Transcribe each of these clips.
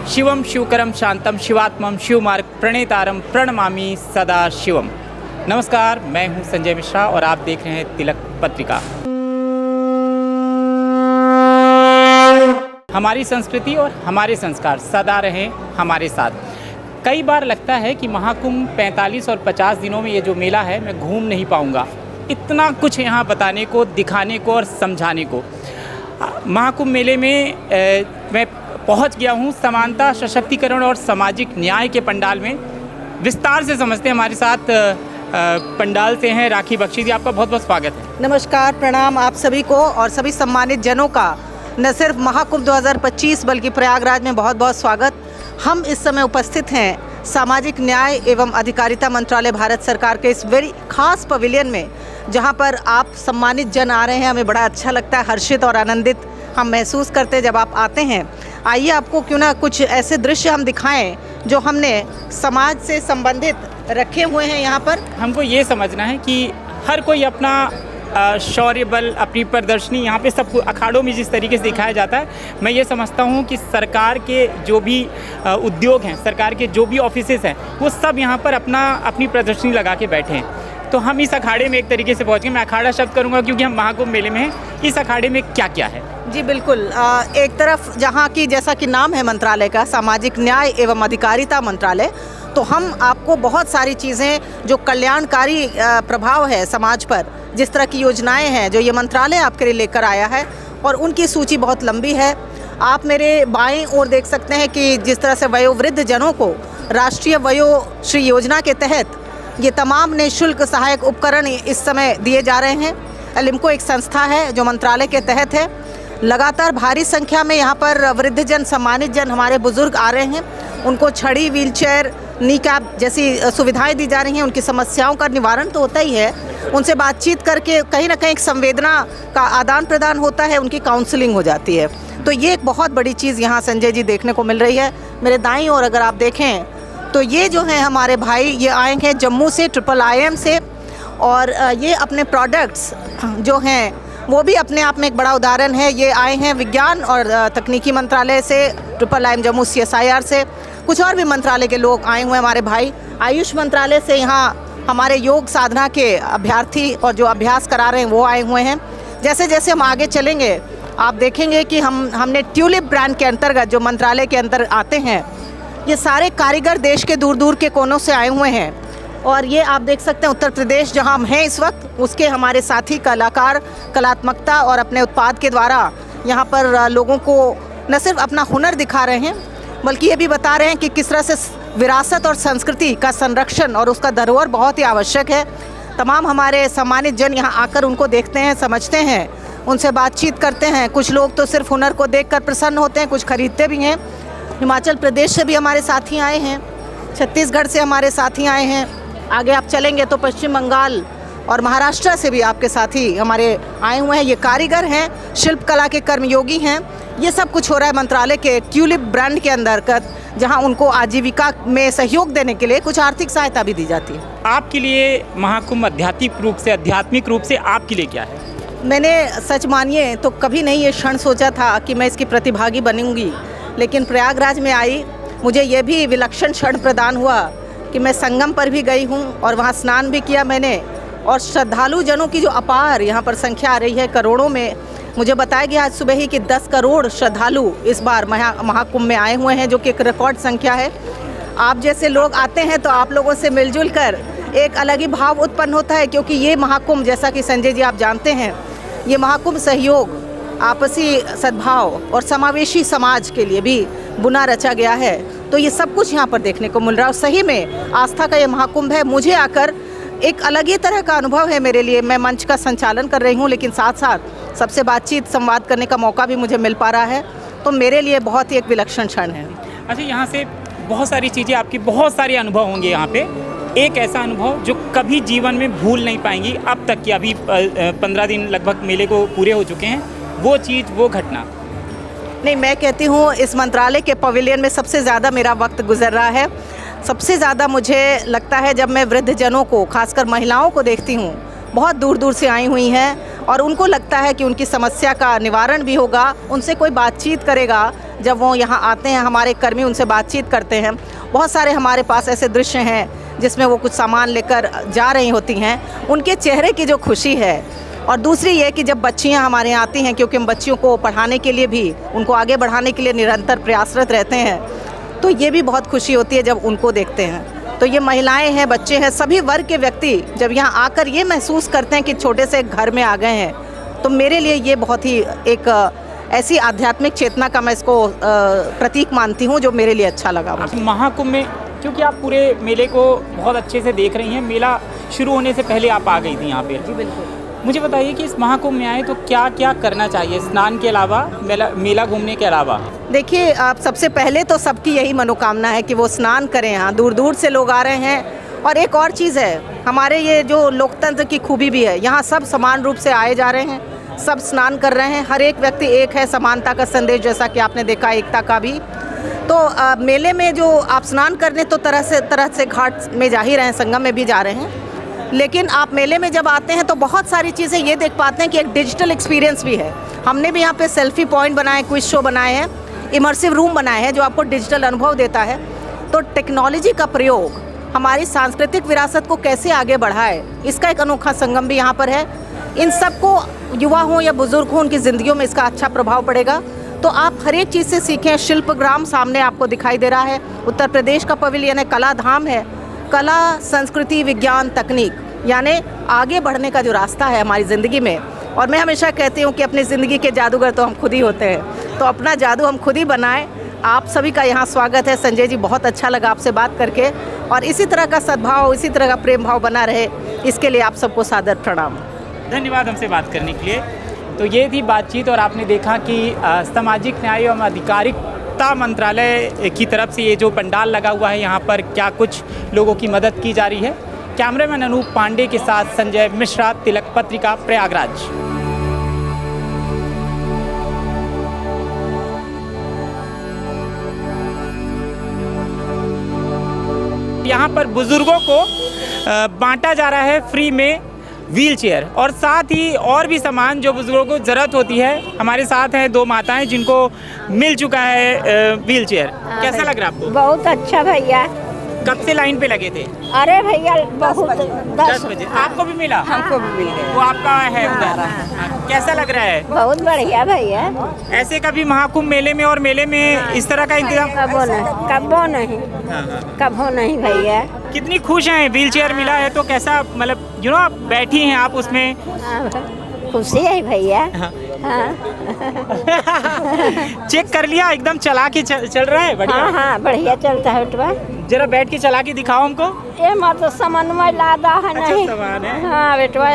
शिवम शिवकरम शांतम शिवात्मम शिवमार्ग प्रणेतारम प्रणमामि सदा शिवम। नमस्कार, मैं हूं संजय मिश्रा और आप देख रहे हैं तिलक पत्रिका। हमारी संस्कृति और हमारे संस्कार सदा रहें हमारे साथ। कई बार लगता है कि महाकुंभ 45 और 50 दिनों में ये जो मेला है मैं घूम नहीं पाऊंगा। इतना कुछ यहाँ बताने को, दिखाने को और समझाने को। महाकुंभ मेले में मैं पहुँच गया हूँ समानता, सशक्तिकरण और सामाजिक न्याय के पंडाल में। विस्तार से समझते हैं, हमारे साथ पंडाल से हैं राखी बख्शी जी। आपका बहुत बहुत स्वागत है। नमस्कार, प्रणाम आप सभी को और सभी सम्मानित जनों का न सिर्फ महाकुंभ 2025 बल्कि प्रयागराज में बहुत बहुत स्वागत। हम इस समय उपस्थित हैं सामाजिक न्याय एवं अधिकारिता मंत्रालय भारत सरकार के इस वेरी खास पवेलियन में, जहां पर आप सम्मानित जन आ रहे हैं। हमें बड़ा अच्छा लगता है, हर्षित और आनंदित हम महसूस करते हैं जब आप आते हैं। आइए आपको क्यों ना कुछ ऐसे दृश्य हम दिखाएं जो हमने समाज से संबंधित रखे हुए हैं यहाँ पर। हमको ये समझना है कि हर कोई अपना शौर्य बल, अपनी प्रदर्शनी यहाँ पे सब अखाड़ों में जिस तरीके से दिखाया जाता है, मैं ये समझता हूँ कि सरकार के जो भी उद्योग हैं, सरकार के जो भी ऑफिसेस हैं, वो सब यहाँ पर अपनी प्रदर्शनी लगा के बैठे हैं। तो हम इस अखाड़े में एक तरीके से पहुँच गए। मैं अखाड़ा शब्द करूँगा क्योंकि हम महाकुंभ मेले में हैं। इस अखाड़े में क्या क्या है? जी बिल्कुल, एक तरफ जहाँ की जैसा कि नाम है मंत्रालय का, सामाजिक न्याय एवं अधिकारिता मंत्रालय, तो हम आपको बहुत सारी चीज़ें जो कल्याणकारी प्रभाव है समाज पर, जिस तरह की योजनाएं हैं जो ये मंत्रालय आपके लिए लेकर आया है, और उनकी सूची बहुत लंबी है। आप मेरे बाएं ओर देख सकते हैं कि जिस तरह से वयोवृद्ध जनों को राष्ट्रीय वयोश्री योजना के तहत ये तमाम निःशुल्क सहायक उपकरण इस समय दिए जा रहे हैं। एलिम्को एक संस्था है जो मंत्रालय के तहत है। लगातार भारी संख्या में यहाँ पर वृद्धजन, सम्मानित जन, हमारे बुजुर्ग आ रहे हैं। उनको छड़ी, व्हीलचेयर, नी कैप जैसी सुविधाएं दी जा रही हैं। उनकी समस्याओं का निवारण तो होता ही है, उनसे बातचीत करके कहीं ना कहीं एक संवेदना का आदान प्रदान होता है, उनकी काउंसलिंग हो जाती है। तो ये एक बहुत बड़ी चीज़ यहाँ संजय जी देखने को मिल रही है। मेरे दाईं ओर अगर आप देखें तो ये जो हैं हमारे भाई, ये आए हैं जम्मू से, IIIM से, और ये अपने प्रोडक्ट्स जो हैं वो भी अपने आप में एक बड़ा उदाहरण है। ये आए हैं विज्ञान और तकनीकी मंत्रालय से, IIIM जम्मू CSIR से, कुछ और भी मंत्रालय के लोग आए हुए हैं। हमारे भाई आयुष मंत्रालय से यहाँ हमारे योग साधना के अभ्यर्थी और जो अभ्यास करा रहे हैं वो आए हुए हैं। जैसे जैसे हम आगे चलेंगे आप देखेंगे कि हमने ट्यूलिप ब्रांड के अंतर्गत जो मंत्रालय के अंदर आते हैं, ये सारे कारीगर देश के दूर दूर के कोनों से आए हुए हैं। और ये आप देख सकते हैं उत्तर प्रदेश जहां हम हैं इस वक्त, उसके हमारे साथी कलाकार कलात्मकता और अपने उत्पाद के द्वारा यहाँ पर लोगों को न सिर्फ अपना हुनर दिखा रहे हैं बल्कि ये भी बता रहे हैं कि किस तरह से विरासत और संस्कृति का संरक्षण और उसका धरोहर बहुत ही आवश्यक है। तमाम हमारे सम्मानित जन यहाँ आकर उनको देखते हैं, समझते हैं, उनसे बातचीत करते हैं। कुछ लोग तो सिर्फ हुनर को देखकर प्रसन्न होते हैं, कुछ खरीदते भी हैं। हिमाचल प्रदेश से भी हमारे साथी आए हैं, छत्तीसगढ़ से हमारे साथी आए हैं। आगे आप चलेंगे तो पश्चिम बंगाल और महाराष्ट्र से भी आपके साथी हमारे आए हुए हैं। ये कारीगर हैं, शिल्पकला के कर्मयोगी हैं। ये सब कुछ हो रहा है मंत्रालय के ट्यूलिप ब्रांड के अंतर्गत, जहां उनको आजीविका में सहयोग देने के लिए कुछ आर्थिक सहायता भी दी जाती है। आपके लिए महाकुंभ आध्यात्मिक रूप से आपके लिए क्या है? मैंने सच मानिए तो कभी नहीं ये क्षण सोचा था कि मैं इसकी प्रतिभागी बनूंगी, लेकिन प्रयागराज में आई, मुझे ये भी विलक्षण क्षण प्रदान हुआ कि मैं संगम पर भी गई हूँ और वहाँ स्नान भी किया मैंने। और श्रद्धालु जनों की जो अपार यहाँ पर संख्या आ रही है, करोड़ों में, मुझे बताया गया आज सुबह ही कि 10 करोड़ श्रद्धालु इस बार महाकुंभ में आए हुए हैं, जो कि एक रिकॉर्ड संख्या है। आप जैसे लोग आते हैं तो आप लोगों से मिलजुल कर एक अलग ही भाव उत्पन्न होता है, क्योंकि ये महाकुंभ, जैसा कि संजय जी आप जानते हैं, ये महाकुंभ सहयोग, आपसी सद्भाव और समावेशी समाज के लिए भी बुना रचा गया है। तो ये सब कुछ यहाँ पर देखने को मिल रहा है और सही में आस्था का ये महाकुंभ है। मुझे आकर एक अलग ही तरह का अनुभव है मेरे लिए। मैं मंच का संचालन कर रही हूँ, लेकिन साथ साथ सबसे बातचीत, संवाद करने का मौका भी मुझे मिल पा रहा है। तो मेरे लिए बहुत ही एक विलक्षण क्षण है। अच्छा, यहाँ से बहुत सारी चीज़ें, आपकी बहुत सारे अनुभव होंगे यहाँ पे। एक ऐसा अनुभव जो कभी जीवन में भूल नहीं पाएंगी अब तक, कि अभी 15 दिन लगभग मेले को पूरे हो चुके हैं, वो चीज़, वो घटना? नहीं, मैं कहती हूँ इस मंत्रालय के पवेलियन में सबसे ज़्यादा मेरा वक्त गुजर रहा है। सबसे ज़्यादा मुझे लगता है जब मैं वृद्धजनों को, खासकर महिलाओं को देखती हूँ, बहुत दूर दूर से आई हुई हैं और उनको लगता है कि उनकी समस्या का निवारण भी होगा, उनसे कोई बातचीत करेगा, जब वो यहाँ आते हैं, हमारे कर्मी उनसे बातचीत करते हैं। बहुत सारे हमारे पास ऐसे दृश्य हैं जिसमें वो कुछ सामान लेकर जा रही होती हैं, उनके चेहरे की जो खुशी है। और दूसरी ये कि जब बच्चियाँ हमारे यहाँ आती हैं, क्योंकि हम बच्चियों को पढ़ाने के लिए भी, उनको आगे बढ़ाने के लिए निरंतर प्रयासरत रहते हैं, तो ये भी बहुत खुशी होती है जब उनको देखते हैं। तो ये महिलाएं हैं, बच्चे हैं, सभी वर्ग के व्यक्ति जब यहाँ आकर ये महसूस करते हैं कि छोटे से घर में आ गए हैं, तो मेरे लिए ये बहुत ही एक ऐसी आध्यात्मिक चेतना का मैं इसको प्रतीक मानती हूँ, जो मेरे लिए अच्छा लगा। महाकुंभ में, क्योंकि आप पूरे मेले को बहुत अच्छे से देख रही हैं, मेला शुरू होने से पहले आप आ गई थी यहाँ पे। जी बिल्कुल। मुझे बताइए कि इस महाकुंभ में आए तो क्या क्या करना चाहिए, स्नान के अलावा, मेला घूमने के अलावा? देखिए, आप सबसे पहले तो सबकी यही मनोकामना है कि वो स्नान करें। यहाँ दूर दूर से लोग आ रहे हैं। और एक और चीज़ है, हमारे ये जो लोकतंत्र की खूबी भी है, यहाँ सब समान रूप से आए जा रहे हैं, सब स्नान कर रहे हैं, हर एक व्यक्ति एक है, समानता का संदेश जैसा कि आपने देखा, एकता का भी। तो मेले में जो आप स्नान करने तो तरह से घाट में जा ही रहे हैं, संगम में भी जा रहे हैं, लेकिन आप मेले में जब आते हैं तो बहुत सारी चीज़ें ये देख पाते हैं कि एक डिजिटल एक्सपीरियंस भी है। हमने भी यहाँ पे सेल्फी पॉइंट बनाए, क्विज शो बनाए हैं, इमर्सिव रूम बनाए हैं जो आपको डिजिटल अनुभव देता है। तो टेक्नोलॉजी का प्रयोग हमारी सांस्कृतिक विरासत को कैसे आगे बढ़ाए, इसका एक अनोखा संगम भी यहाँ पर है। इन सबको, युवा हों या बुजुर्ग हों, उनकी ज़िंदगियों में इसका अच्छा प्रभाव पड़ेगा। तो आप हर एक चीज़ से सीखें। शिल्पग्राम सामने आपको दिखाई दे रहा है, उत्तर प्रदेश का पवेलियन है, कला धाम है। कला, संस्कृति, विज्ञान, तकनीक, यानी आगे बढ़ने का जो रास्ता है हमारी ज़िंदगी में। और मैं हमेशा कहती हूँ कि अपनी ज़िंदगी के जादूगर तो हम खुद ही होते हैं, तो अपना जादू हम खुद ही बनाएं। आप सभी का यहाँ स्वागत है। संजय जी, बहुत अच्छा लगा आपसे बात करके, और इसी तरह का सद्भाव, इसी तरह का प्रेम भाव बना रहे, इसके लिए आप सबको सादर प्रणाम। धन्यवाद हमसे बात करने के लिए। तो ये थी बातचीत, और आपने देखा कि सामाजिक न्याय एवं अधिकारिता मंत्रालय की तरफ से ये जो पंडाल लगा हुआ है, यहाँ पर क्या कुछ लोगों की मदद की जा रही है। कैमरामैन अनूप पांडे के साथ संजय मिश्रा, तिलक पत्रिका, प्रयागराज। यहाँ पर बुजुर्गों को बांटा जा रहा है फ्री में व्हील चेयर, और साथ ही और भी सामान जो बुजुर्गों को ज़रूरत होती है। हमारे साथ हैं दो माताएं जिनको मिल चुका है व्हील चेयर। कैसा लग रहा है आपको? बहुत अच्छा भैया। कब से लाइन पे लगे थे? अरे भैया बहुत 10 बजे। आपको भी मिला? हमको भी मिल गया। वो आपका है उधर। कैसा लग रहा है? बहुत बढ़िया भैया। ऐसे कभी महाकुंभ मेले में और मेले में इस तरह का इंतजाम? कबो नहीं कबो नहीं भैया। कितनी खुश हैं? व्हील चेयर मिला है तो कैसा, मतलब आप बैठी हैं आप उसमें? खुशी है भैया। हाँ। चेक कर लिया, एकदम चला के चल रहा है? बढ़िया। हाँ बढ़िया चलता है बेटवा। जरा बैठ के चला के दिखाओ हमको। ये मतलब सामान में लादा है नहीं। सामान है। हाँ बेटवा,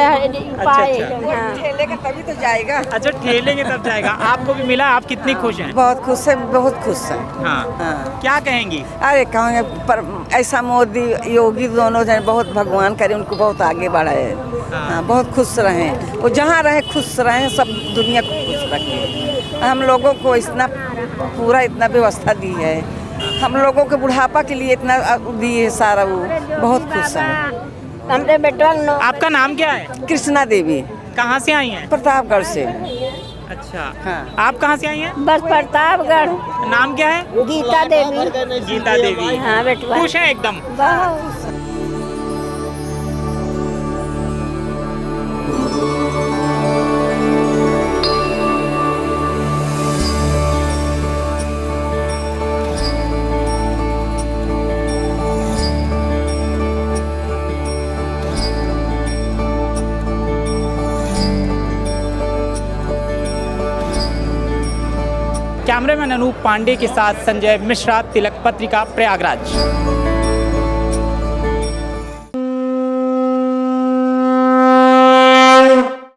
ठेलेगा तभी तो जाएगा। अच्छा, ठेलेंगे तब जाएगा। आपको भी मिला? आप कितनी खुश हैं? बहुत खुश है, बहुत खुश है। हाँ। क्या कहेंगी? अरे कहेंगे, पर ऐसा मोदी योगी दोनों जन बहुत, भगवान करे उनको बहुत आगे बढ़ाए। हाँ, बहुत खुश रहें, वो जहाँ रहे खुश रहें, सब दुनिया को खुश रखें। हम लोगों को इतना व्यवस्था दी है, हम लोगों के बुढ़ापा के लिए इतना दिए है सारा, वो बहुत खुश है। हमरे बेटवा आपका नाम क्या है? कृष्णा देवी। कहाँ से आई हैं? प्रतापगढ़ से। अच्छा। हाँ। आप कहाँ से आई हैं? बस प्रतापगढ़। नाम क्या है? गीता देवी। गीता देवी। हाँ बेटवा। खुश हैं एकदम? बहुत। कैमरामैन अनूप पांडे के साथ संजय मिश्रा, तिलक पत्रिका, प्रयागराज।